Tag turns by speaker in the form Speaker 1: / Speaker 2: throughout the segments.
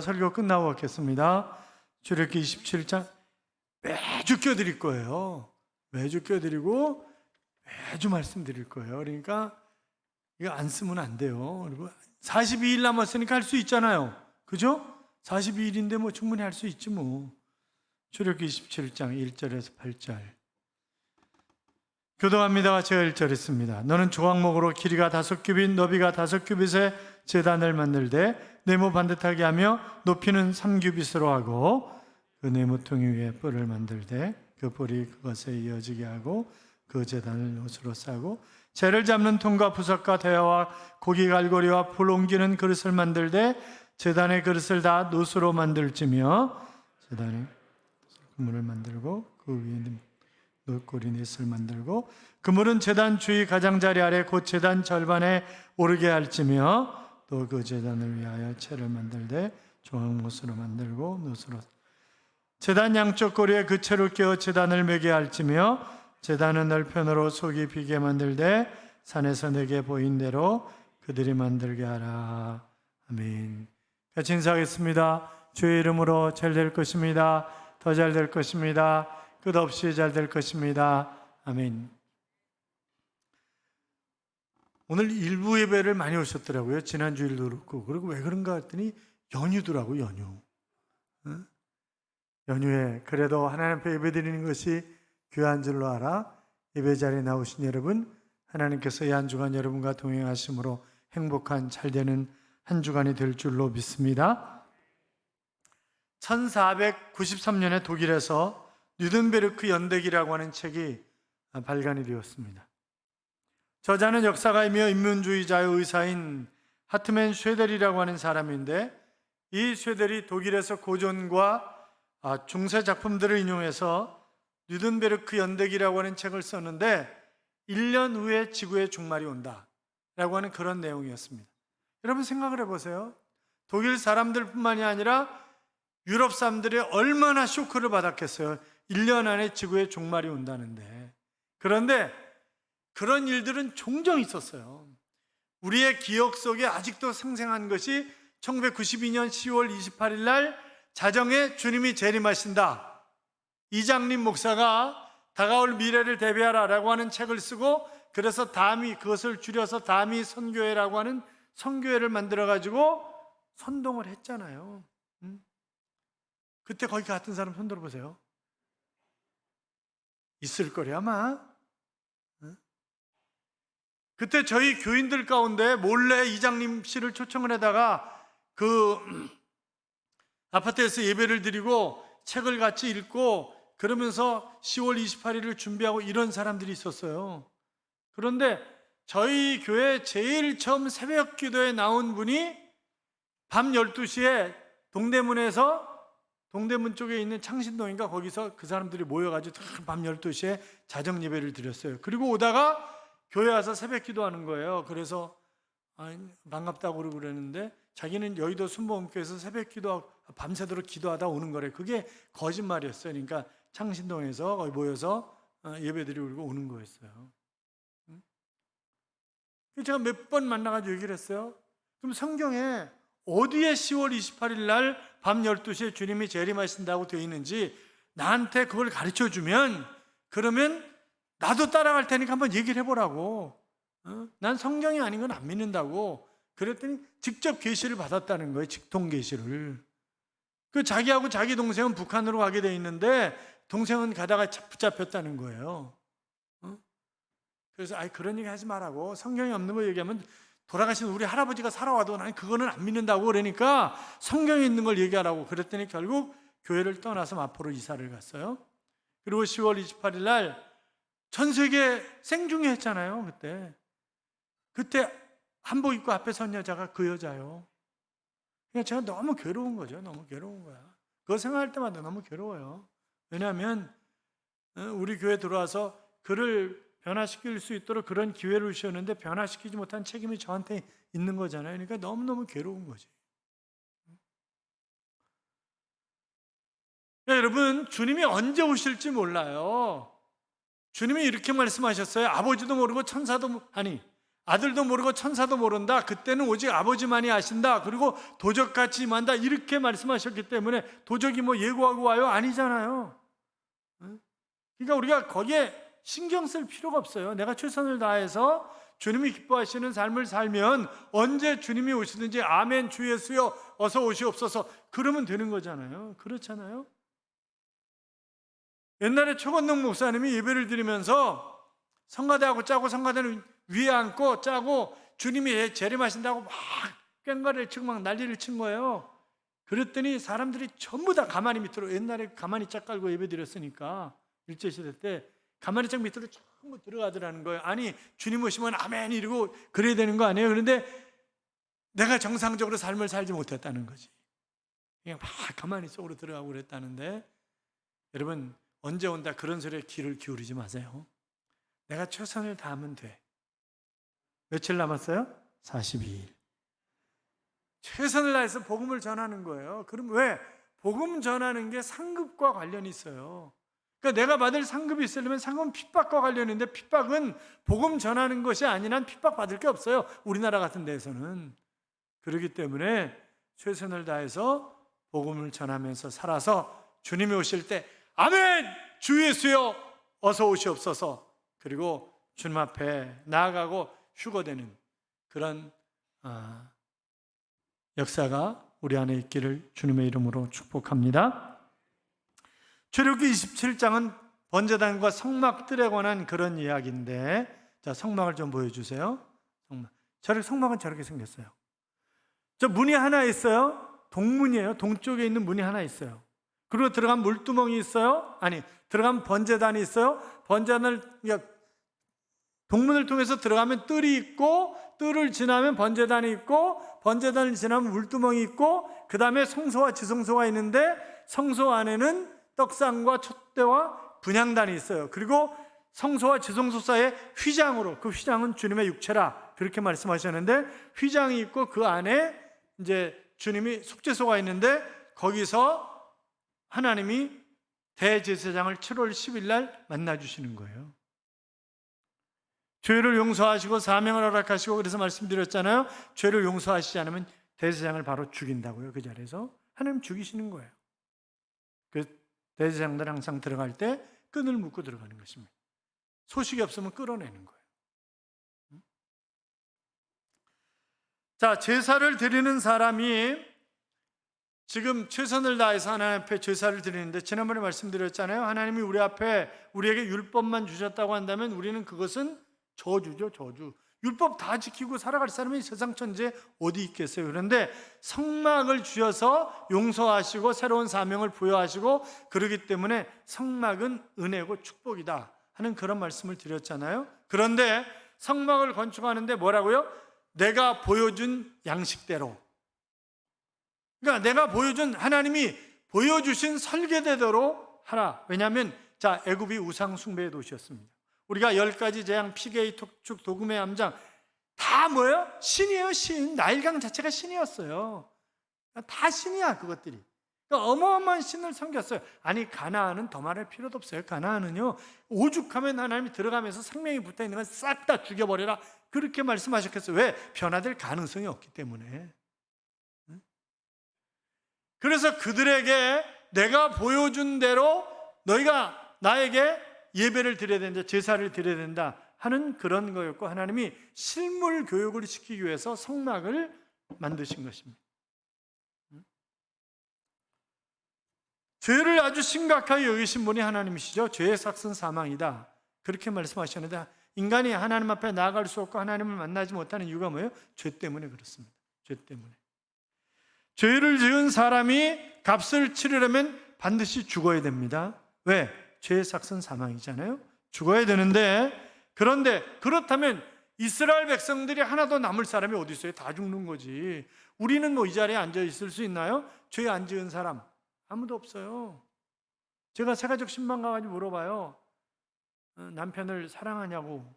Speaker 1: 설교 끝나고 갖겠습니다. 출애굽기 27장 매주 껴드릴 거예요. 매주 껴드리고 매주 말씀드릴 거예요. 그러니까 이거 안 쓰면 안 돼요. 그리고 42일 남았으니까 할 수 있잖아요. 그죠? 42일인데 뭐 충분히 할 수 있지 뭐. 출애굽기 27장 1절에서 8절. 교동합니다가 제가 1절 했습니다. 너는 조각목으로 길이가 5규빗, 너비가 5규빗의 제단을 만들되 네모 반듯하게 하며 높이는 3규빗으로 하고 그 네모통이 위에 뿔을 만들되 그 뿔이 그것에 이어지게 하고 그 제단을 옷으로 싸고 재를 잡는 통과 부석과 대야와 고기 갈고리와 불 옮기는 그릇을 만들되 제단의 그릇을 다 노수로 만들지며 제단에 그물을 만들고 그 위에 노꼬리 넷을 만들고 그물은 제단 주위 가장자리 아래 곧 제단 절반에 오르게 할지며 또 그 제단을 위하여 채를 만들되 조각못으로 만들고 노수로 제단 양쪽 꼬리에 그 채를 끼워 제단을 매게 할지며 제단은 널편으로 속이 비게 만들되 산에서 내게 보인 대로 그들이 만들게 하라. 아멘. 같이 인사하겠습니다. 주의 이름으로 잘 될 것입니다. 더 잘 될 것입니다. 끝없이 잘 될 것입니다. 아멘. 오늘 일부 예배를 많이 오셨더라고요. 지난주일도 그렇고. 그리고 왜 그런가 했더니 연휴더라고요. 연휴. 연휴에 그래도 하나님 앞에 예배 드리는 것이 귀한 줄로 알아. 예배 자리에 나오신 여러분, 하나님께서 이 한 주간 여러분과 동행하심으로 행복한 잘되는 한 주간이 될 줄로 믿습니다. 1493년에 독일에서 뉴든베르크 연대기라고 하는 책이 발간이 되었습니다. 저자는 역사가이며 인문주의자의 의사인 하트맨 쉐델이라고 하는 사람인데, 이 쉐델이 독일에서 고전과 중세 작품들을 인용해서 뉴든베르크 연대기라고 하는 책을 썼는데 1년 후에 지구의 종말이 온다라고 하는 그런 내용이었습니다. 여러분 생각을 해보세요. 독일 사람들뿐만이 아니라 유럽 사람들이 얼마나 쇼크를 받았겠어요. 1년 안에 지구의 종말이 온다는데. 그런데 그런 일들은 종종 있었어요. 우리의 기억 속에 아직도 생생한 것이 1992년 10월 28일 날 자정에 주님이 재림하신다. 이장림 목사가 다가올 미래를 대비하라라고 하는 책을 쓰고, 그래서 다미, 그것을 줄여서 다미 선교회라고 하는 선교회를 만들어가지고 선동을 했잖아요. 그때 거기 같은 사람 손 들어보세요. 있을 거래 아마. 그때 저희 교인들 가운데 몰래 이장림 씨를 초청을 해다가 그 아파트에서 예배를 드리고 책을 같이 읽고 그러면서 10월 28일을 준비하고 이런 사람들이 있었어요. 그런데 저희 교회 제일 처음 새벽 기도에 나온 분이 밤 12시에 동대문 쪽에 있는 창신동인가 거기서 그 사람들이 모여가지고 밤 12시에 자정 예배를 드렸어요. 그리고 오다가 교회 와서 새벽 기도하는 거예요. 그래서 반갑다고 그러고 그랬는데 자기는 여의도 순복음교회에서 새벽 기도하고 밤새도록 기도하다 오는 거래. 그게 거짓말이었어요. 그러니까 창신동에서 거기 모여서 예배드리고 오는 거였어요. 제가 몇 번 만나가지고 얘기를 했어요. 그럼 성경에 어디에 10월 28일 날 밤 12시에 주님이 재림하신다고 되어 있는지 나한테 그걸 가르쳐주면, 그러면 나도 따라갈 테니까 한번 얘기를 해보라고. 난 성경이 아닌 건 안 믿는다고. 그랬더니 직접 계시를 받았다는 거예요. 직통 계시를. 그 자기하고 자기 동생은 북한으로 가게 돼 있는데 동생은 가다가 붙잡혔다는 거예요. 그래서 그런 얘기 하지 말라고. 성경이 없는 거 얘기하면 돌아가신 우리 할아버지가 살아와도 난 그거는 안 믿는다고. 그러니까 성경에 있는 걸 얘기하라고. 그랬더니 결국 교회를 떠나서 마포로 이사를 갔어요. 그리고 10월 28일 날 전 세계 생중계 했잖아요. 그때 한복 입고 앞에 선 여자가 그 여자요. 그냥 제가 너무 괴로운 거죠. 너무 괴로운 거야. 그거 생각할 때마다 너무 괴로워요. 왜냐하면 우리 교회 들어와서 그를 변화시킬 수 있도록 그런 기회를 주셨는데 변화시키지 못한 책임이 저한테 있는 거잖아요. 그러니까 너무너무 괴로운 거지. 여러분, 주님이 언제 오실지 몰라요. 주님이 이렇게 말씀하셨어요. 아버지도 모르고 아들도 모르고 천사도 모른다. 그때는 오직 아버지만이 아신다. 그리고 도적같이 임한다. 이렇게 말씀하셨기 때문에 도적이 뭐 예고하고 와요? 아니잖아요. 그러니까 우리가 거기에 신경 쓸 필요가 없어요. 내가 최선을 다해서 주님이 기뻐하시는 삶을 살면 언제 주님이 오시든지 아멘 주 예수여 어서 오시옵소서 그러면 되는 거잖아요. 그렇잖아요. 옛날에 초건동 목사님이 예배를 드리면서 성가대하고 짜고 성가대는 위에 앉고 짜고 주님이 재림하신다고 막 꽹과리를 치고 막 난리를 친 거예요. 그랬더니 사람들이 전부 다 가만히 밑으로, 옛날에 가만히 짝 깔고 예배 드렸으니까 일제시대 때 가만히 짝 밑으로 전부 들어가더라는 거예요. 아니 주님 오시면 아멘 이러고 그래야 되는 거 아니에요? 그런데 내가 정상적으로 삶을 살지 못했다는 거지. 그냥 막 가만히 속으로 들어가고 그랬다는데, 여러분 언제 온다 그런 소리에 귀를 기울이지 마세요. 내가 최선을 다하면 돼. 며칠 남았어요? 42일. 최선을 다해서 복음을 전하는 거예요. 그럼 왜? 복음 전하는 게 상급과 관련이 있어요. 그러니까 내가 받을 상급이 있으려면 상급은 핍박과 관련이 있는데, 핍박은 복음 전하는 것이 아닌 한 핍박 받을 게 없어요. 우리나라 같은 데에서는. 그렇기 때문에 최선을 다해서 복음을 전하면서 살아서 주님이 오실 때 아멘! 주 예수여 어서 오시옵소서. 그리고 주님 앞에 나아가고 휴거되는 그런 역사가 우리 안에 있기를 주님의 이름으로 축복합니다. 출애굽기 27장은 번제단과 성막들에 관한 그런 이야기인데, 자, 성막을 좀 보여주세요. 성막은 저렇게 생겼어요. 저 문이 하나 있어요. 동문이에요. 동쪽에 있는 문이 하나 있어요. 그리고 들어간 물두멍이 있어요. 아니, 들어간 번제단이 있어요. 동문을 통해서 들어가면 뜰이 있고, 뜰을 지나면 번제단이 있고, 번제단을 지나면 물두멍이 있고, 그 다음에 성소와 지성소가 있는데, 성소 안에는 떡상과 촛대와 분향단이 있어요. 그리고 성소와 지성소 사이에 휘장으로, 그 휘장은 주님의 육체라 그렇게 말씀하셨는데, 휘장이 있고 그 안에 이제 주님이 속죄소가 있는데, 거기서 하나님이 대제사장을 7월 10일 날 만나주시는 거예요. 죄를 용서하시고 사명을 허락하시고, 그래서 말씀드렸잖아요. 죄를 용서하시지 않으면 대제사장을 바로 죽인다고요. 그 자리에서 하나님 죽이시는 거예요. 그 대제사장들 항상 들어갈 때 끈을 묶고 들어가는 것입니다. 소식이 없으면 끌어내는 거예요. 자, 제사를 드리는 사람이 지금 최선을 다해서 하나님 앞에 제사를 드리는데, 지난번에 말씀드렸잖아요. 하나님이 우리 앞에 우리에게 율법만 주셨다고 한다면 우리는 그것은 저주죠, 저주. 율법 다 지키고 살아갈 사람이 세상 천지에 어디 있겠어요. 그런데 성막을 주셔서 용서하시고 새로운 사명을 부여하시고, 그러기 때문에 성막은 은혜고 축복이다 하는 그런 말씀을 드렸잖아요. 그런데 성막을 건축하는데 뭐라고요? 내가 보여준 양식대로, 그러니까 내가 보여준, 하나님이 보여주신 설계대로 하라. 왜냐하면 자, 애굽이 우상 숭배의 도시였습니다. 우리가 10가지 재앙, 피개의 톡축, 도금의 암장 다 뭐예요? 신이에요. 신. 나일강 자체가 신이었어요. 다 신이야 그것들이. 그러니까 어마어마한 신을 섬겼어요. 아니 가나안은 더 말할 필요도 없어요. 가나안은요, 오죽하면 하나님이 들어가면서 생명이 붙어있는 건 싹 다 죽여버려라 그렇게 말씀하셨겠어요. 왜? 변화될 가능성이 없기 때문에. 그래서 그들에게 내가 보여준 대로 너희가 나에게 예배를 드려야 된다, 제사를 드려야 된다 하는 그런 거였고, 하나님이 실물 교육을 시키기 위해서 성막을 만드신 것입니다. 죄를 아주 심각하게 여기신 분이 하나님이시죠. 죄의 삭은 사망이다 그렇게 말씀하셨는데, 인간이 하나님 앞에 나아갈 수 없고 하나님을 만나지 못하는 이유가 뭐예요? 죄 때문에 그렇습니다. 죄 때문에. 죄를 지은 사람이 값을 치르려면 반드시 죽어야 됩니다. 왜? 죄의 삭은 사망이잖아요. 죽어야 되는데, 그런데 그렇다면 이스라엘 백성들이 하나도 남을 사람이 어디 있어요? 다 죽는 거지. 우리는 뭐 이 자리에 앉아 있을 수 있나요? 죄 안 지은 사람 아무도 없어요. 제가 세가족 신방 가가지고 물어봐요. 남편을 사랑하냐고.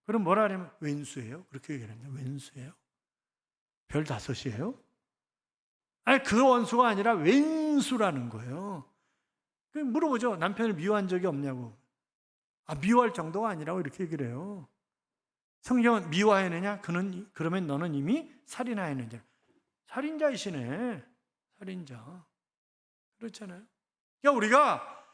Speaker 1: 그럼 뭐라 하냐면 왼수예요. 그렇게 얘기하냐. 왼수예요. 별 5이에요? 아니 그 원수가 아니라 왼수라는 거예요. 물어보죠. 남편을 미워한 적이 없냐고. 미워할 정도가 아니라고 이렇게 얘기를 해요. 성경은 미워하느냐? 그러면 너는 이미 살인하였느냐? 살인자이시네. 살인자. 그렇잖아요. 그러니까 우리가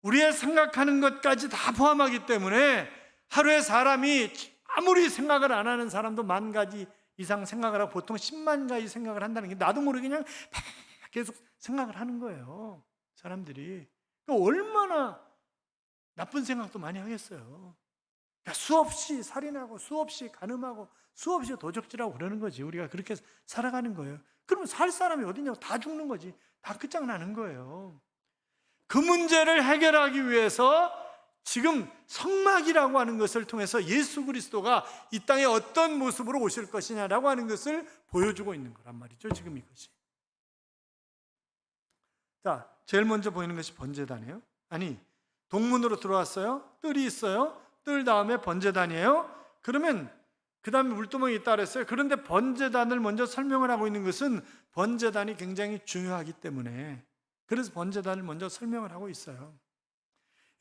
Speaker 1: 우리의 생각하는 것까지 다 포함하기 때문에 하루에 사람이 아무리 생각을 안 하는 사람도 10,000가지 이상 생각을 하고 보통 10만 가지 생각을 한다는 게 나도 모르게 그냥 계속 생각을 하는 거예요. 사람들이. 그러니까 얼마나 나쁜 생각도 많이 하겠어요. 그러니까 수없이 살인하고 수없이 간음하고 수없이 도적질하고 그러는 거지. 우리가 그렇게 살아가는 거예요. 그러면 살 사람이 어디냐고. 다 죽는 거지. 다 끝장나는 거예요. 그 문제를 해결하기 위해서 지금 성막이라고 하는 것을 통해서 예수 그리스도가 이 땅에 어떤 모습으로 오실 것이냐라고 하는 것을 보여주고 있는 거란 말이죠. 지금 이것이. 자, 제일 먼저 보이는 것이 번제단이에요. 아니, 동문으로 들어왔어요. 뜰이 있어요. 뜰 다음에 번제단이에요. 그러면 그 다음에 물두멍이 있다 그랬어요. 그런데 번제단을 먼저 설명을 하고 있는 것은 번제단이 굉장히 중요하기 때문에, 그래서 번제단을 먼저 설명을 하고 있어요.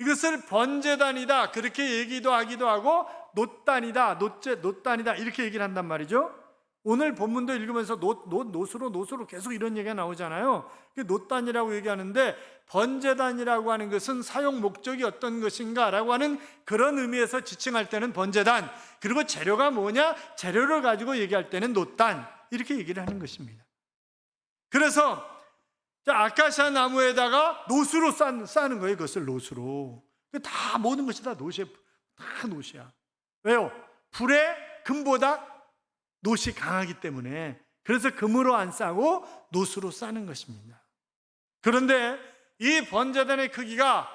Speaker 1: 이것을 번제단이다 그렇게 얘기도 하기도 하고, 놋단이다, 놋단이다 이렇게 얘기를 한단 말이죠. 오늘 본문도 읽으면서 노수로 계속 이런 얘기가 나오잖아요. 놋단이라고 얘기하는데, 번제단이라고 하는 것은 사용 목적이 어떤 것인가 라고 하는 그런 의미에서 지칭할 때는 번제단, 그리고 재료가 뭐냐, 재료를 가지고 얘기할 때는 놋단, 이렇게 얘기를 하는 것입니다. 그래서 아카시아 나무에다가 노수로 싸는 거예요. 그것을 노수로. 다 모든 것이 다 노시에, 다 노시야. 왜요? 불에 금보다 노시 강하기 때문에. 그래서 금으로 안 싸고 노수로 싸는 것입니다. 그런데 이 번제단의 크기가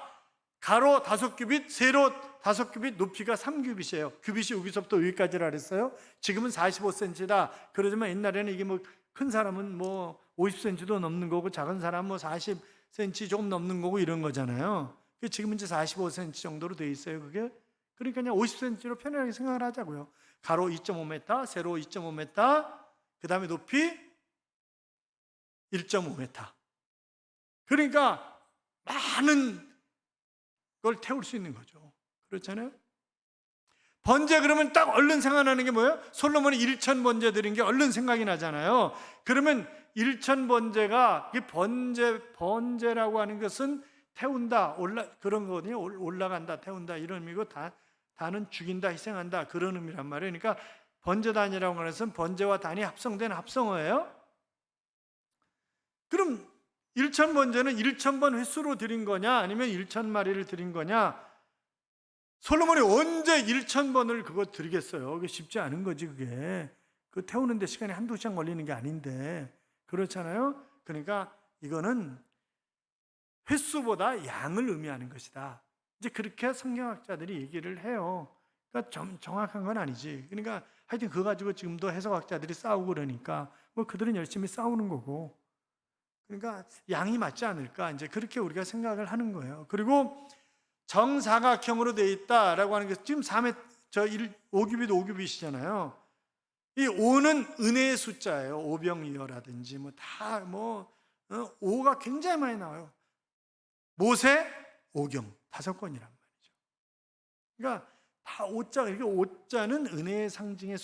Speaker 1: 가로 5규빗, 세로 5규빗, 높이가 3규빗이에요. 규빗이 여기서부터 여기까지라 그랬어요. 지금은 45cm다. 그러지만 옛날에는 이게 뭐 큰 사람은 뭐 50cm도 넘는 거고 작은 사람은 뭐 40cm 조금 넘는 거고 이런 거잖아요. 지금은 이제 45cm 정도로 돼 있어요. 그게. 그러니까 그냥 50cm로 편하게 생각을 하자고요. 가로 2.5m, 세로 2.5m, 그 다음에 높이 1.5m. 그러니까 많은 걸 태울 수 있는 거죠. 그렇잖아요. 번제 그러면 딱 얼른 생각나는 게 뭐예요? 솔로몬이 1,000번제 드린 게 얼른 생각이 나잖아요. 그러면 1,000번제가 번제라고 하는 것은 태운다, 그런 거거든요. 올라간다, 태운다 이런 의미고, 다는 죽인다, 희생한다 그런 의미란 말이에요. 그러니까 번제단이라고 하는 것은 번제와 단이 합성된 합성어예요. 그럼 1,000번제는 1,000번 횟수로 드린 거냐, 아니면 1,000마리를 드린 거냐? 솔로몬이 언제 1,000번을 그거 드리겠어요? 그게 쉽지 않은 거지. 그게 그 태우는데 시간이 1-2시간 걸리는 게 아닌데, 그렇잖아요. 그러니까 이거는 횟수보다 양을 의미하는 것이다. 이제 그렇게 성경학자들이 얘기를 해요. 그러니까 정확한 건 아니지. 그러니까 하여튼 그거 가지고 지금도 해석학자들이 싸우고 그러니까 뭐 그들은 열심히 싸우는 거고, 그러니까 양이 맞지 않을까, 이제 그렇게 우리가 생각을 하는 거예요. 그리고 정사각형으로 되어 있다라고 하는 게 지금 5규빗 5규빗이잖아요. 이 5는 은혜의 숫자예요. 오병이어라든지 뭐 5가 굉장히 많이 나와요. 모세, 오경 5건이란 말이죠. 그러니까 다 5자가, 이렇게 5자는 은혜의 상징의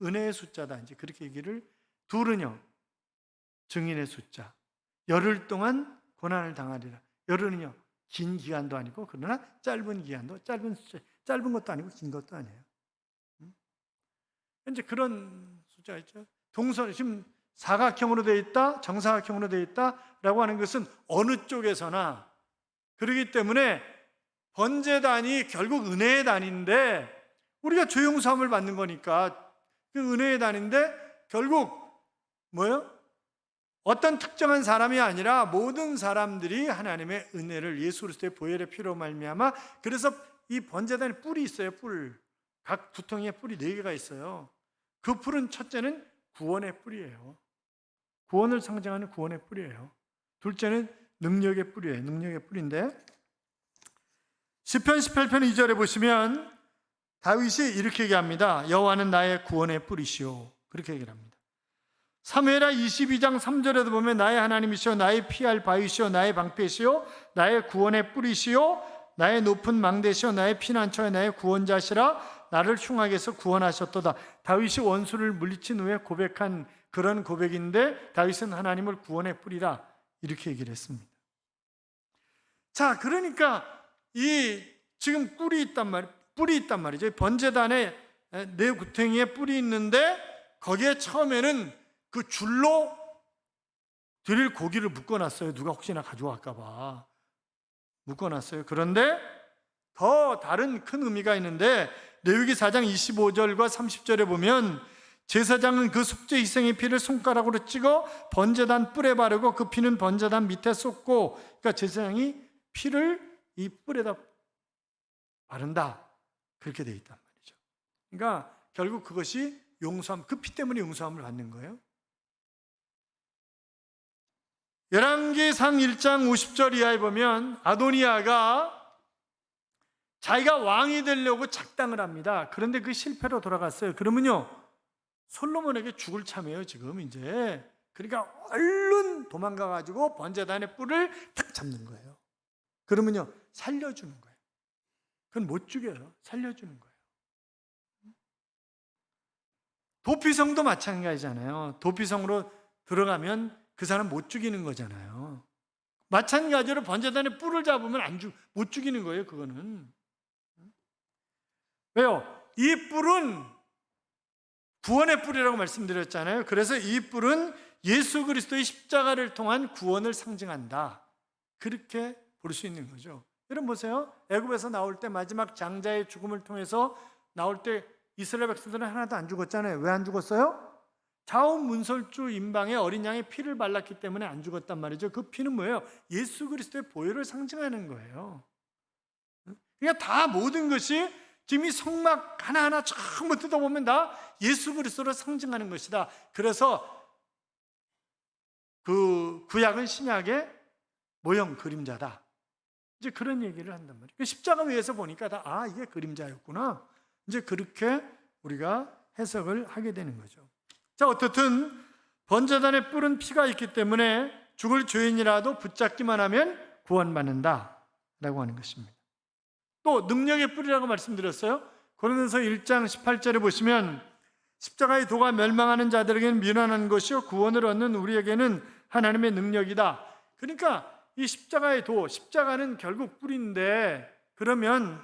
Speaker 1: 은혜의 숫자다, 이제 그렇게 얘기를. 둘은요, 증인의 숫자. 열흘 동안 고난을 당하리라. 열흘은요, 긴 기간도 아니고, 그러나 짧은 기간도, 짧은 것도 아니고 긴 것도 아니에요. 이제 그런 숫자가 있죠. 동선, 지금 사각형으로 되어 있다, 정사각형으로 되어 있다라고 하는 것은 어느 쪽에서나, 그렇기 때문에 번제단이 결국 은혜의 단인데, 우리가 죄용서함을 받는 거니까 그 은혜의 단인데, 결국 뭐예요? 어떤 특정한 사람이 아니라 모든 사람들이 하나님의 은혜를, 예수 그리스도의 보혈의 피로 말미암아. 그래서 이 번제단에 뿔이 있어요. 뿔. 각 두통이에 뿔이 4개가 있어요. 그 뿔은 첫째는 구원의 뿔이에요. 구원을 상징하는 구원의 뿔이에요. 둘째는 능력의 뿔이에요. 능력의 뿔인데, 시편 18편 2절에 보시면 다윗이 이렇게 얘기합니다. 여호와는 나의 구원의 뿔이시오. 그렇게 얘기를 합니다. 사무엘하 22장 3절에도 보면 나의 하나님이시오, 나의 피할 바위시오, 나의 방패시오, 나의 구원의 뿔이시오, 나의 높은 망대시오, 나의 피난처에 나의 구원자시라. 나를 흉악에서 구원하셨도다. 다윗이 원수를 물리친 후에 고백한 그런 고백인데 다윗은 하나님을 구원의 뿌리다 이렇게 얘기를 했습니다. 자, 그러니까 이 지금 뿔이 있단 말이죠. 번제단에 네 구탱이에 뿔이 있는데 거기에 처음에는 그 줄로 드릴 고기를 묶어놨어요. 누가 혹시나 가져갈까 봐 묶어놨어요. 그런데 더 다른 큰 의미가 있는데 레위기 4장 25절과 30절에 보면 제사장은 그 속죄 희생의 피를 손가락으로 찍어 번제단 뿔에 바르고 그 피는 번제단 밑에 쏟고, 그러니까 제사장이 피를 이 뿔에다 바른다 그렇게 되어 있단 말이죠. 그러니까 결국 그것이 용서함, 그 피 때문에 용서함을 받는 거예요. 열왕기상 1장 50절 이하에 보면 아도니아가 자기가 왕이 되려고 작당을 합니다. 그런데 그 실패로 돌아갔어요. 그러면요 솔로몬에게 죽을 참이에요 지금 이제. 그러니까 얼른 도망가가지고 번제단의 뿔을 탁 잡는 거예요. 그러면요 살려주는 거예요. 그건 못 죽여요. 살려주는 거예요. 도피성도 마찬가지잖아요. 도피성으로 들어가면 그 사람 못 죽이는 거잖아요. 마찬가지로 번제단의 뿔을 잡으면 못 죽이는 거예요. 그거는. 왜요? 이 뿔은 구원의 뿔이라고 말씀드렸잖아요. 그래서 이 뿔은 예수 그리스도의 십자가를 통한 구원을 상징한다. 그렇게 볼 수 있는 거죠. 여러분 보세요. 애굽에서 나올 때 마지막 장자의 죽음을 통해서 나올 때 이스라엘 백성들은 하나도 안 죽었잖아요. 왜 안 죽었어요? 자원문설주 임방에 어린 양의 피를 발랐기 때문에 안 죽었단 말이죠. 그 피는 뭐예요? 예수 그리스도의 보혈을 상징하는 거예요. 그러니까 다 모든 것이 지금 이 성막 하나하나 전부 뜯어보면 다 예수 그리스도를 상징하는 것이다. 그래서 그 구약은 신약의 모형 그림자다. 이제 그런 얘기를 한단 말이에요. 십자가 위에서 보니까 다 이게 그림자였구나. 이제 그렇게 우리가 해석을 하게 되는 거죠. 자, 어떻든 번제단의 뿔은 피가 있기 때문에 죽을 죄인이라도 붙잡기만 하면 구원받는다라고 하는 것입니다. 또 능력의 뿔이라고 말씀드렸어요. 고린도서 1장 18절에 보시면 십자가의 도가 멸망하는 자들에게는 미련한 것이요 구원을 얻는 우리에게는 하나님의 능력이다. 그러니까 이 십자가의 도, 십자가는 결국 뿔인데, 그러면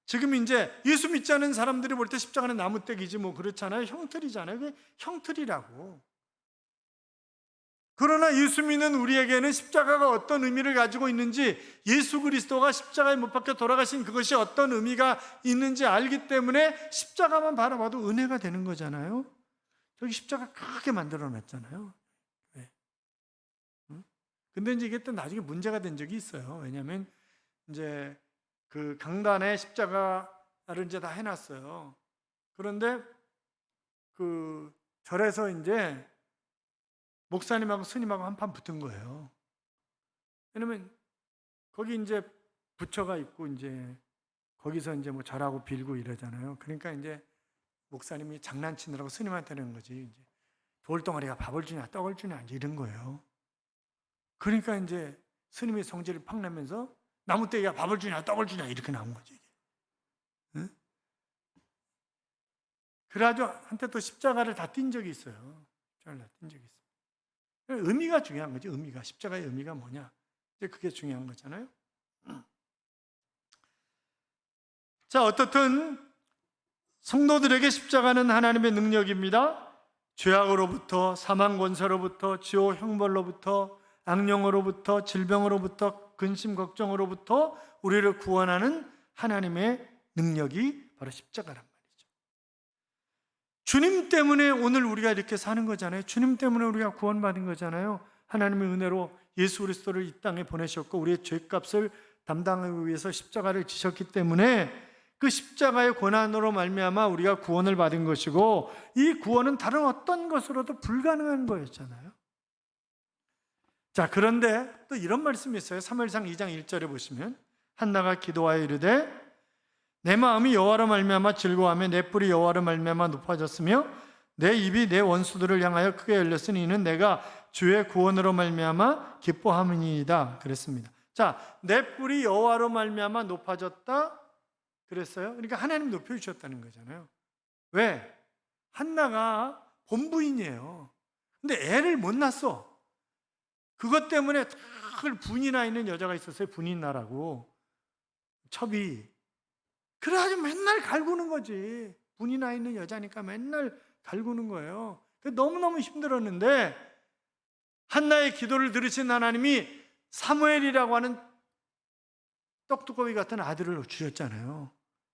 Speaker 1: 지금 이제 예수 믿지 않은 사람들이 볼 때 십자가는 나무떼기지 뭐 그렇잖아요. 형틀이잖아요. 그게 형틀이라고. 그러나 예수 믿는 우리에게는 십자가가 어떤 의미를 가지고 있는지, 예수 그리스도가 십자가에 못 박혀 돌아가신 그것이 어떤 의미가 있는지 알기 때문에 십자가만 바라봐도 은혜가 되는 거잖아요. 저기 십자가 크게 만들어놨잖아요. 네. 근데 이제 이게 또 나중에 문제가 된 적이 있어요. 왜냐하면 이제 그 강단에 십자가를 이제 다 해놨어요. 그런데 그 절에서 이제 목사님하고 스님하고 한판 붙은 거예요. 왜냐면 거기 이제 부처가 있고 이제 거기서 이제 뭐 절하고 빌고 이러잖아요. 그러니까 이제 목사님이 장난치느라고 스님한테는 거지. 이제 돌덩어리가 밥을 주냐 떡을 주냐 이런 거예요. 그러니까 이제 스님이 성질을 팍 내면서 나무떼기가 밥을 주냐 떡을 주냐 이렇게 나온 거지. 응? 그래가지고 한때 또 십자가를 다 띈 적이 있어요. 십자가를 다 띈 적이 있어요. 의미가 중요한 거죠. 의미가. 십자가의 의미가 뭐냐. 이제 그게 중요한 거잖아요. 자, 어떻든 성도들에게 십자가는 하나님의 능력입니다. 죄악으로부터, 사망 권세로부터, 지옥 형벌로부터, 악령으로부터, 질병으로부터, 근심 걱정으로부터 우리를 구원하는 하나님의 능력이 바로 십자가란 말이죠. 주님 때문에 오늘 우리가 이렇게 사는 거잖아요. 주님 때문에 우리가 구원받은 거잖아요. 하나님의 은혜로 예수 그리스도를 이 땅에 보내셨고 우리의 죄값을 담당하기 위해서 십자가를 지셨기 때문에 그 십자가의 고난으로 말미암아 우리가 구원을 받은 것이고, 이 구원은 다른 어떤 것으로도 불가능한 거였잖아요. 자, 그런데 또 이런 말씀이 있어요. 사무엘상 2장 1절에 보시면 한나가 기도하여 이르되 내 마음이 여호와로 말미암아 즐거워하며 내 뿔이 여호와로 말미암아 높아졌으며 내 입이 내 원수들을 향하여 크게 열렸으니 이는 내가 주의 구원으로 말미암아 기뻐함이니이다 그랬습니다. 자, 내 뿔이 여호와로 말미암아 높아졌다. 그랬어요? 그러니까 하나님 높여주셨다는 거잖아요. 왜? 한나가 본부인이에요. 근데 애를 못 낳았어. 그것 때문에 늘 분이 나 있는 여자가 있었어요. 분인나라고. 첩이. 그래가지고 맨날 갈구는 거지. 분이 나 있는 여자니까 맨날 갈구는 거예요. 너무너무 힘들었는데 한나의 기도를 들으신 하나님이 사무엘이라고 하는 떡두꺼비 같은 아들을 주셨잖아요.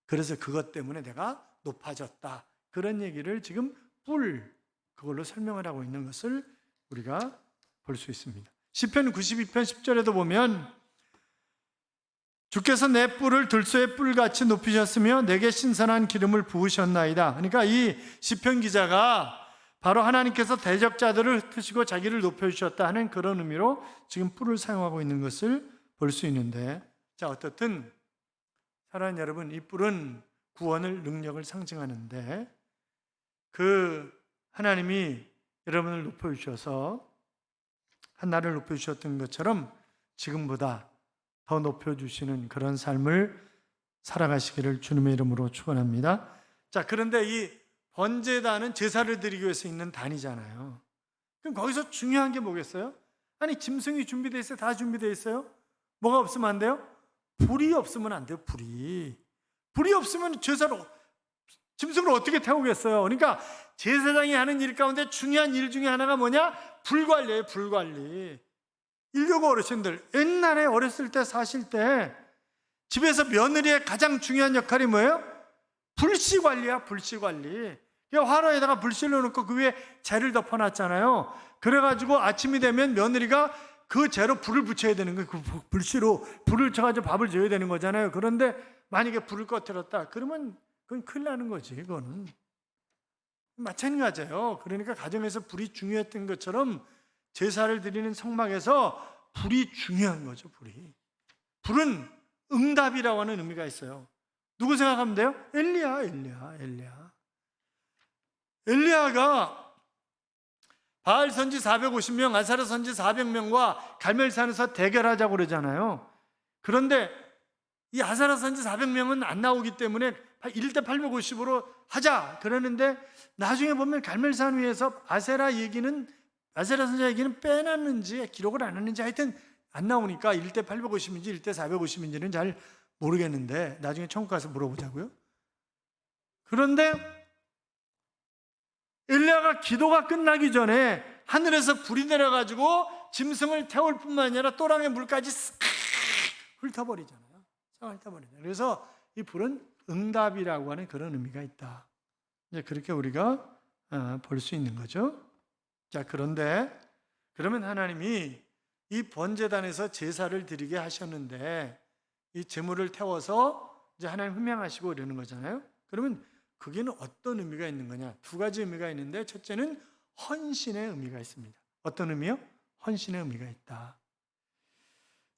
Speaker 1: 그래서 그것 때문에 내가 높아졌다. 그런 얘기를 지금 그걸로 설명을 하고 있는 것을 우리가 볼 수 있습니다. 시편 92편 10절에도 보면 주께서 내 뿔을 들소의 뿔같이 높이셨으며 내게 신선한 기름을 부으셨나이다. 그러니까 이 시편 기자가 바로 하나님께서 대적자들을 흩으시고 자기를 높여주셨다 하는 그런 의미로 지금 뿔을 사용하고 있는 것을 볼 수 있는데, 자, 어떻든 사랑하는 여러분, 이 뿔은 구원을, 능력을 상징하는데 그 하나님이 여러분을 높여주셔서 한나를 높여주셨던 것처럼 지금보다 더 높여주시는 그런 삶을 살아가시기를 주님의 이름으로 축원합니다. 자, 그런데 이 번제단은 제사를 드리기 위해서 있는 단이잖아요. 그럼 거기서 중요한 게 뭐겠어요? 아니, 짐승이 준비되어 있어요? 다 준비되어 있어요? 뭐가 없으면 안 돼요? 불이 없으면 안 돼요. 불이 없으면 짐승을 어떻게 태우겠어요? 그러니까 제사장이 하는 일 가운데 중요한 일 중에 하나가 뭐냐? 불관리예요. 불관리. 일교구 어르신들, 옛날에 어렸을 때 사실 때 집에서 며느리의 가장 중요한 역할이 뭐예요? 불씨관리야. 불씨관리. 화로에다가 불씨를 놓고 그 위에 재를 덮어놨잖아요. 그래가지고 아침이 되면 며느리가 그 재로 불을 붙여야 되는 거예요. 그 불씨로 불을 쳐가지고 밥을 줘야 되는 거잖아요. 그런데 만약에 불을 꺼뜨렸다 그러면 그건 큰일 나는 거지. 그거는 마찬가지예요. 그러니까 가정에서 불이 중요했던 것처럼 제사를 드리는 성막에서 불이 중요한 거죠. 불은 응답이라고 하는 의미가 있어요. 누구 생각하면 돼요? 엘리야가 바알 선지 450명, 아사랴 선지 400명과 갈멜산에서 대결하자고 그러잖아요. 그런데 이 아사랴 선지 400명은 안 나오기 때문에 1대 850으로 하자 그러는데 나중에 보면 갈멜산 위에서 아세라 선지 얘기는 빼놨는지 기록을 안 했는지 하여튼 안 나오니까 1대 850인지 1대 450인지는 잘 모르겠는데 나중에 천국 가서 물어보자고요. 그런데 엘리야가 기도가 끝나기 전에 하늘에서 불이 내려가지고 짐승을 태울 뿐만 아니라 또랑의 물까지 싹 훑어버리잖아요. 그래서 이 불은 응답이라고 하는 그런 의미가 있다. 이제 그렇게 우리가 볼 수 있는 거죠. 자, 그런데 그러면 하나님이 이 번제단에서 제사를 드리게 하셨는데 이 제물을 태워서 이제 하나님 흠양하시고 이러는 거잖아요. 그러면 그게는 어떤 의미가 있는 거냐? 두 가지 의미가 있는데 첫째는 헌신의 의미가 있습니다. 어떤 의미요? 헌신의 의미가 있다.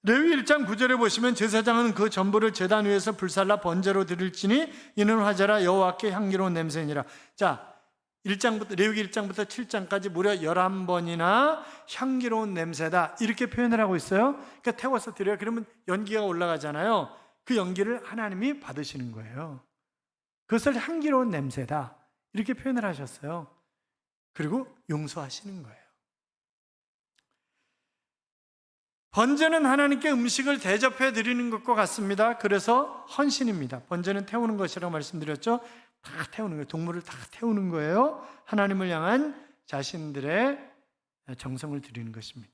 Speaker 1: 레위 1장 9절에 보시면 제사장은 그 전부를 제단 위에서 불살라 번제로 드릴지니 이는 화제라 여호와께 향기로운 냄새니라. 자, 레위기 1장부터 7장까지 무려 11번이나 향기로운 냄새다 이렇게 표현을 하고 있어요. 그러니까 태워서 드려요. 그러면 연기가 올라가잖아요. 그 연기를 하나님이 받으시는 거예요. 그것을 향기로운 냄새다 이렇게 표현을 하셨어요. 그리고 용서하시는 거예요. 번제는 하나님께 음식을 대접해 드리는 것과 같습니다. 그래서 헌신입니다. 번제는 태우는 것이라고 말씀드렸죠. 다 태우는 거예요. 동물을 다 태우는 거예요. 하나님을 향한 자신들의 정성을 드리는 것입니다.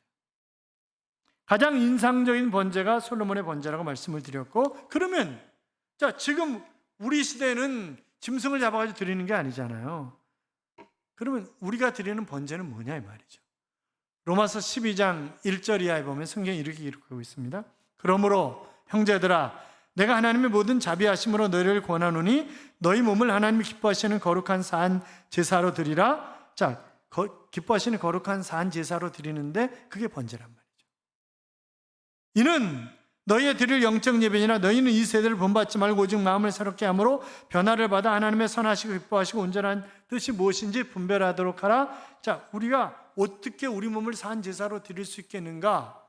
Speaker 1: 가장 인상적인 번제가 솔로몬의 번제라고 말씀을 드렸고, 그러면 자, 지금 우리 시대는 짐승을 잡아가지고 드리는 게 아니잖아요. 그러면 우리가 드리는 번제는 뭐냐 이 말이죠. 로마서 12장 1절 이하에 보면 성경이 이렇게 기록하고 있습니다. 그러므로 형제들아, 내가 하나님의 모든 자비하심으로 너희를 권하노니 너희 몸을 하나님이 기뻐하시는 거룩한 산 제사로 드리라. 자, 기뻐하시는 거룩한 산 제사로 드리는데 그게 번제란 말이죠. 이는 너희의 드릴 영적 예배니라. 너희는 이 세대를 본받지 말고 오직 마음을 새롭게 함으로 변화를 받아 하나님의 선하시고 기뻐하시고 온전한 뜻이 무엇인지 분별하도록 하라. 자, 우리가 어떻게 우리 몸을 산 제사로 드릴 수 있겠는가?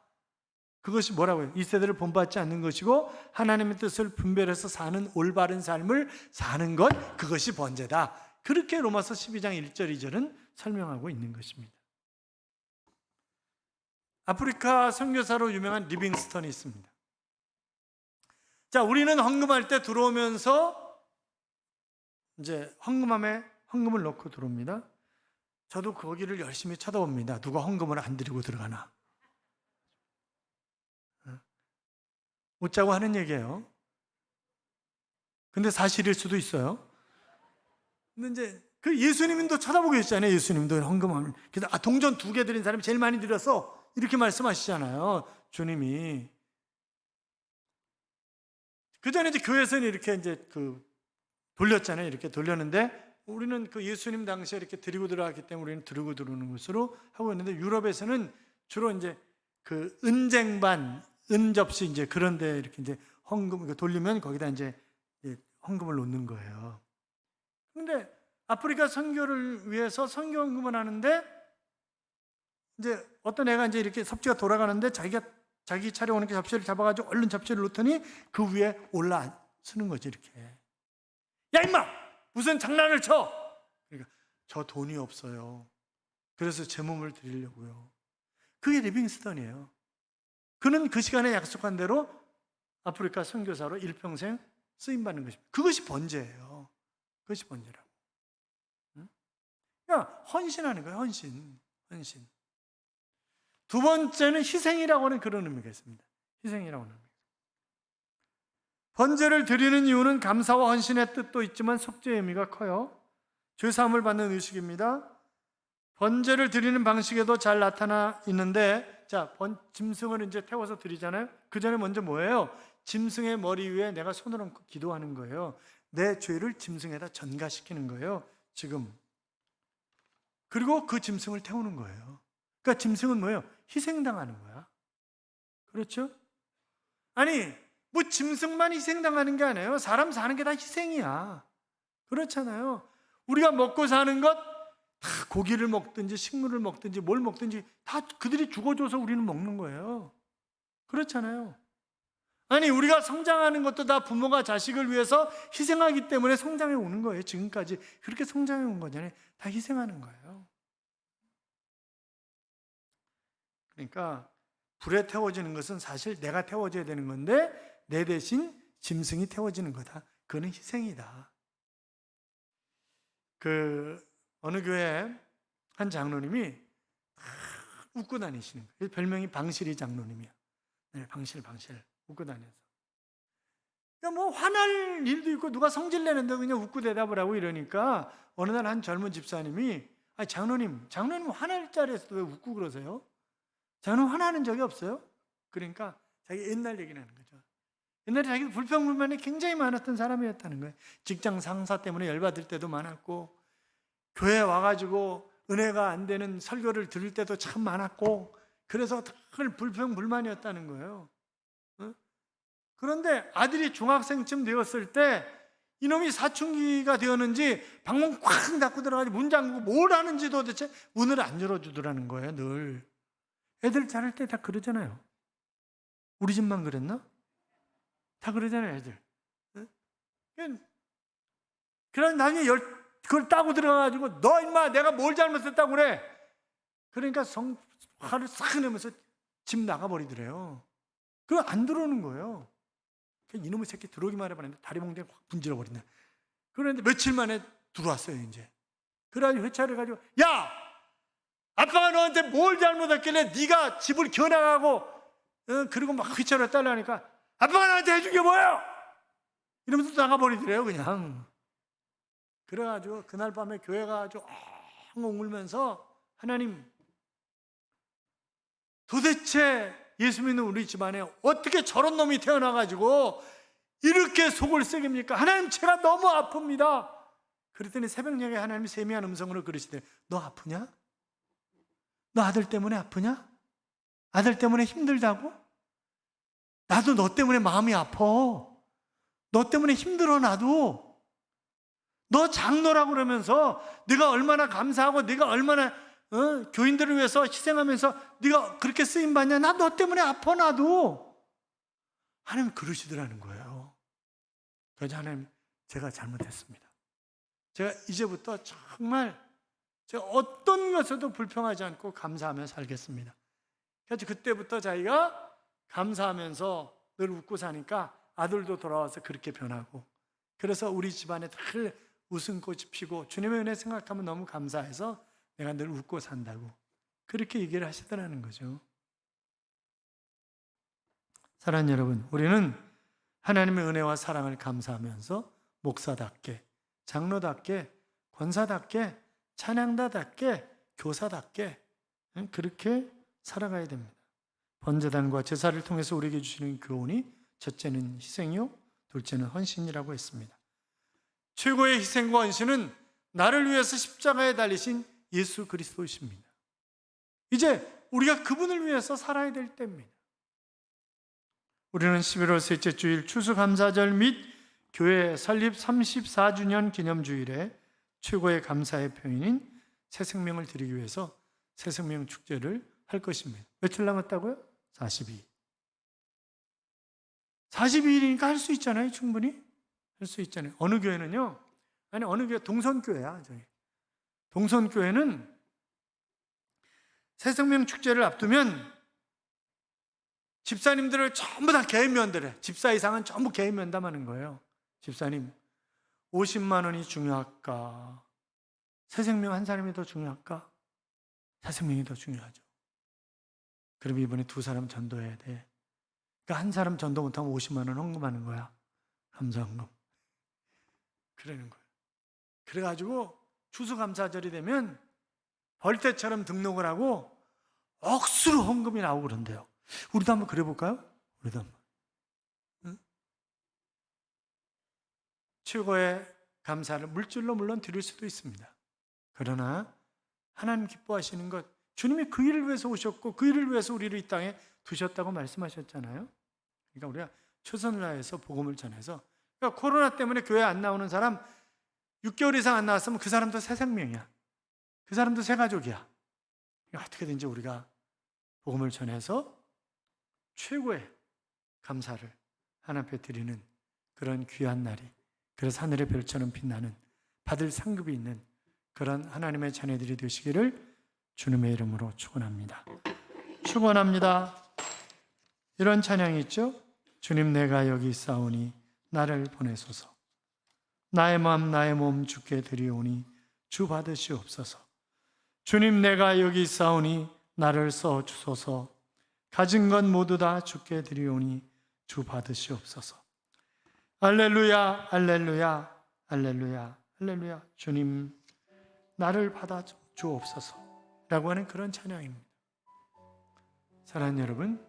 Speaker 1: 그것이 뭐라고요? 이 세대를 본받지 않는 것이고 하나님의 뜻을 분별해서 사는 올바른 삶을 사는 것, 그것이 번제다. 그렇게 로마서 12장 1절 2절은 설명하고 있는 것입니다. 아프리카 선교사로 유명한 리빙스턴이 있습니다. 자, 우리는 헌금할 때 들어오면서 이제 헌금을 넣고 들어옵니다. 저도 거기를 열심히 쳐다봅니다. 누가 헌금을 안 드리고 들어가나. 웃자고 하는 얘기예요. 근데 사실일 수도 있어요. 근데 이제 그 예수님도 쳐다보고 계시잖아요. 예수님도 헌금하면. 그래서 동전 2개 드린 사람이 제일 많이 드렸어. 이렇게 말씀하시잖아요. 주님이. 그 전에 이제 교회에서는 이렇게 이제 돌렸잖아요. 이렇게 돌렸는데 우리는 그 예수님 당시에 이렇게 드리고 들어갔기 때문에 우리는 들고 들어오는 것으로 하고 있는데 유럽에서는 주로 이제 그 은쟁반, 은접시 이제 그런데 이렇게 이제 헌금 돌리면 거기다 이제 헌금을 놓는 거예요. 그런데 아프리카 선교를 위해서 선교 헌금을 하는데 이제 어떤 애가 이제 이렇게 섭지가 돌아가는데 자기 차례 오는 게 접시를 잡아가지고 얼른 접시를 놓더니 그 위에 올라서는 거지 이렇게. 야 임마! 무슨 장난을 쳐! 그러니까 저 돈이 없어요. 그래서 제 몸을 드리려고요. 그게 리빙스턴이에요. 그는 그 시간에 약속한 대로 아프리카 선교사로 일평생 쓰임받는 것입니다. 그것이 번제예요. 그것이 번제라고. 그러니까 헌신하는 거예요. 헌신. 두 번째는 희생이라고 하는 그런 의미가 있습니다. 희생이라고 하는 의미. 번제를 드리는 이유는 감사와 헌신의 뜻도 있지만 속죄의 의미가 커요. 죄사함을 받는 의식입니다. 번제를 드리는 방식에도 잘 나타나 있는데, 자, 짐승을 이제 태워서 드리잖아요. 그 전에 먼저 뭐예요? 짐승의 머리 위에 내가 손을 얹고 기도하는 거예요. 내 죄를 짐승에다 전가시키는 거예요. 지금. 그리고 그 짐승을 태우는 거예요. 그러니까 짐승은 뭐예요? 희생당하는 거야. 그렇죠? 아니, 뭐 짐승만 희생당하는 게 아니에요. 사람 사는 게 다 희생이야. 그렇잖아요. 우리가 먹고 사는 것 다 고기를 먹든지 식물을 먹든지 뭘 먹든지 다 그들이 죽어줘서 우리는 먹는 거예요. 그렇잖아요. 아니, 우리가 성장하는 것도 다 부모가 자식을 위해서 희생하기 때문에 성장해 오는 거예요. 지금까지 그렇게 성장해 온 거잖아요. 다 희생하는 거예요. 그러니까 불에 태워지는 것은 사실 내가 태워져야 되는 건데 내 대신 짐승이 태워지는 거다. 그거는 희생이다. 어느 교회 한 장로님이 웃고 다니시는 거예요. 별명이 방실이 장로님이야. 네, 방실 웃고 다녀서. 그러니까 뭐 화날 일도 있고 누가 성질 내는데 그냥 웃고 대답을 하고 이러니까 어느 날 한 젊은 집사님이 장로님 화날 자리에서도 왜 웃고 그러세요? 장로님 화나는 적이 없어요? 그러니까 자기 옛날 얘기를 하는 거죠. 옛날에 자기 불평불만이 굉장히 많았던 사람이었다는 거예요. 직장 상사 때문에 열받을 때도 많았고 교회에 와가지고 은혜가 안 되는 설교를 들을 때도 참 많았고 그래서 늘 불평불만이었다는 거예요. 그런데 아들이 중학생쯤 되었을 때 이놈이 사춘기가 되었는지 방문 꽉 닫고 들어가지고 문 잠그고 뭘 하는지 도대체 문을 안 열어주더라는 거예요. 늘. 애들 자랄 때 다 그러잖아요. 우리 집만 그랬나? 다 그러잖아요, 애들. 그런 나중에 그걸 따고 들어가가지고 너 임마 내가 뭘 잘못했다고 그래. 그러니까 화를 싹 내면서 집 나가버리더래요. 그거 안 들어오는 거예요. 이놈의 새끼 들어오기만 해봤는데 다리 몽둥이 확 분질러 버린다. 그런데 며칠 만에 들어왔어요 이제. 그래가지고 회차를 가지고 야! 아빠가 너한테 뭘 잘못했길래 네가 집을 겨나가고 그리고 막 회차를 달라니까 아빠가 나한테 해준 게 뭐예요? 이러면서 나가버리더래요 그냥. 그래가지고 그날 밤에 교회 가가지고 엉엉 울면서 하나님 도대체 예수 믿는 우리 집안에 어떻게 저런 놈이 태어나가지고 이렇게 속을 썩입니까? 하나님 제가 너무 아픕니다. 그랬더니 새벽녘에 하나님이 세미한 음성으로 그러시대. 너 아프냐? 너 아들 때문에 아프냐? 아들 때문에 힘들다고? 나도 너 때문에 마음이 아파. 너 때문에 힘들어 나도. 너 장로라고 그러면서 네가 얼마나 감사하고 네가 얼마나 교인들을 위해서 희생하면서 네가 그렇게 쓰임받냐? 나 너 때문에 아파 나도. 하나님 그러시더라는 거예요. 그래서 하나님 제가 잘못했습니다. 제가 이제부터 정말 제가 어떤 것에도 불평하지 않고 감사하며 살겠습니다. 그래서 그때부터 자기가 감사하면서 늘 웃고 사니까 아들도 돌아와서 그렇게 변하고, 그래서 우리 집안에 늘 웃음꽃이 피고 주님의 은혜 생각하면 너무 감사해서 내가 늘 웃고 산다고 그렇게 얘기를 하시더라는 거죠. 사랑하는 여러분, 우리는 하나님의 은혜와 사랑을 감사하면서 목사답게, 장로답게, 권사답게, 찬양다답게, 교사답게 그렇게 살아가야 됩니다. 번제단과 제사를 통해서 우리에게 주시는 교훈이 첫째는 희생이요, 둘째는 헌신이라고 했습니다. 최고의 희생과 헌신은 나를 위해서 십자가에 달리신 예수 그리스도이십니다. 이제 우리가 그분을 위해서 살아야 될 때입니다. 우리는 11월 셋째 주일 추수감사절 및 교회 설립 34주년 기념주일에 최고의 감사의 표현인 새생명을 드리기 위해서 새생명 축제를 할 것입니다. 며칠 남았다고요? 42일. 42일이니까 할 수 있잖아요. 충분히 할 수 있잖아요. 어느 교회는요, 아니 어느 교회, 동선교회야. 저희 동선교회는 새생명 축제를 앞두면 집사님들을 전부 다 개인 면대래. 집사 이상은 전부 개인 면담하는 거예요. 집사님 50만 원이 중요할까? 새생명 한 사람이 더 중요할까? 새생명이 더 중요하죠. 그럼 이번에 두 사람 전도해야 돼. 그러니까 한 사람 전도 못하면 50만 원 헌금하는 거야. 감사헌금. 그러는 거예요. 그래가지고 추수감사절이 되면 벌떼처럼 등록을 하고 억수로 헌금이 나오고 그런대요. 우리도 한번 그래 볼까요? 우리도 한번. 응? 최고의 감사를 물질로 물론 드릴 수도 있습니다. 그러나 하나님 기뻐하시는 것, 주님이 그 일을 위해서 오셨고 그 일을 위해서 우리를 이 땅에 두셨다고 말씀하셨잖아요. 그러니까 우리가 최선을 다해서 복음을 전해서, 그러니까 코로나 때문에 교회 안 나오는 사람 6개월 이상 안 나왔으면 그 사람도 새 생명이야. 그 사람도 새 가족이야. 어떻게든지 우리가 복음을 전해서 최고의 감사를 하나님 앞에 드리는 그런 귀한 날이, 그래서 하늘의 별처럼 빛나는 받을 상급이 있는 그런 하나님의 자녀들이 되시기를 주님의 이름으로 축원합니다. 축원합니다. 이런 찬양이 있죠. 주님 내가 여기 있사오니 나를 보내소서. 나의 마음 나의 몸 주께 드리오니 주 받으시옵소서. 주님 내가 여기 있사오니 나를 써 주소서. 가진 것 모두 다 주께 드리오니 주 받으시옵소서. 할렐루야 할렐루야 할렐루야 할렐루야. 주님 나를 받아 주옵소서 라고 하는 그런 찬양입니다. 사랑하는 여러분,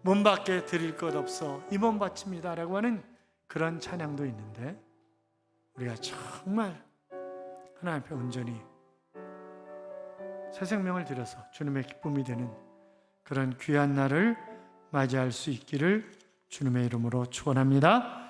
Speaker 1: 몸 밖에 드릴 것 없어 이 몸 바칩니다 라고 하는 그런 찬양도 있는데, 우리가 정말 하나님 앞에 온전히 새 생명을 드려서 주님의 기쁨이 되는 그런 귀한 날을 맞이할 수 있기를 주님의 이름으로 축원합니다.